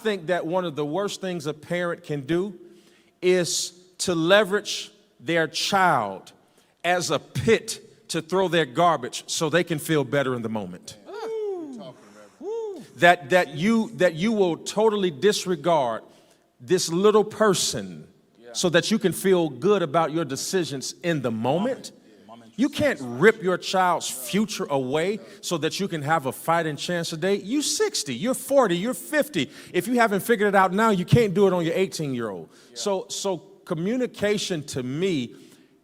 think that one of the worst things a parent can do is to leverage their child as a pit to throw their garbage so they can feel better in the moment. That you will totally disregard this little person so that you can feel good about your decisions in the moment. You can't rip your child's future away so that you can have a fighting chance today. You're 60, you're 40, you're 50. If you haven't figured it out now, you can't do it on your 18-year-old. So communication to me,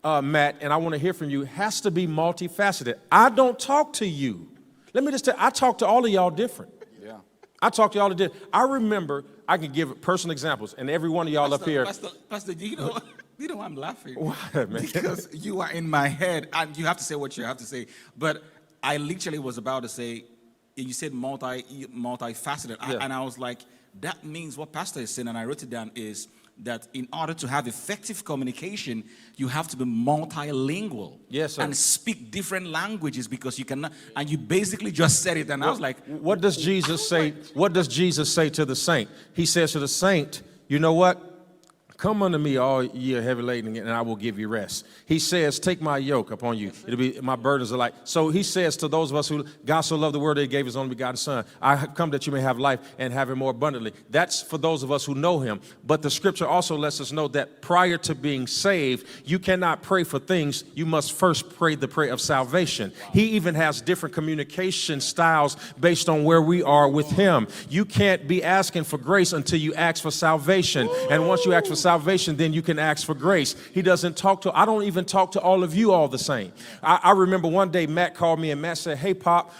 Matt, and I want to hear from you, has to be multifaceted. I don't talk to you. Let me just tell you, I talk to all of y'all different. I talk to y'all different. I remember, I can give personal examples, and every one of y'all up here. Pastor, you know why I'm laughing? Why, man? Because you are in my head, and you have to say what you have to say. But I literally was about to say, you said multifaceted, and I was like, that means what Pastor is saying, and I wrote it down, is that in order to have effective communication, you have to be multilingual. Yes, sir. And speak different languages, because you cannot, and you basically just said it, and I was like, what does Jesus say? What does Jesus say to the saint? He says to the saint, you know what? Come unto me, all ye are heavy laden, and I will give you rest. He says, take my yoke upon you. It'll be, my burdens are light. So he says to those of us who, God so loved the world that he gave his only begotten son, I have come that you may have life and have it more abundantly. That's for those of us who know him. But the scripture also lets us know that prior to being saved, you cannot pray for things. You must first pray the prayer of salvation. He even has different communication styles based on where we are with him. You can't be asking for grace until you ask for salvation. And once you ask for salvation, then you can ask for grace. He doesn't talk to, I don't even talk to all of you all the same. I remember one day Matt called me and Matt said, hey, Pop,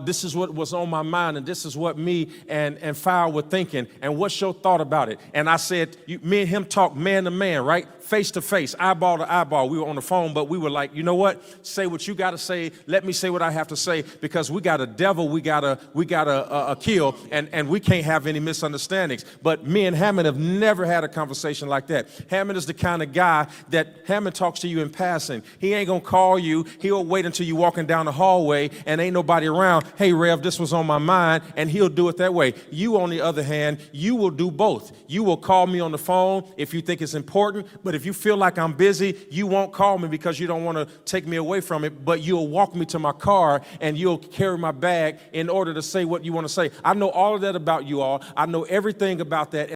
this is what was on my mind, and this is what me and File were thinking, and what's your thought about it? And I said, me and him talk man to man, right? Face to face, eyeball to eyeball. We were on the phone, but we were like, you know what? Say what you got to say. Let me say what I have to say, because we got a devil we gotta kill, and we can't have any misunderstandings. But me and Hammond have never had a conversation like that. Hammond is the kind of guy that Hammond talks to you in passing. He ain't gonna call you. He'll wait until you're walking down the hallway and ain't nobody around. Hey, Rev, this was on my mind, and he'll do it that way. You, on the other hand, you will do both. You will call me on the phone if you think it's important, but if you feel like I'm busy, you won't call me because you don't want to take me away from it, but you'll walk me to my car and you'll carry my bag in order to say what you want to say. I know all of that about you all. I know everything about that.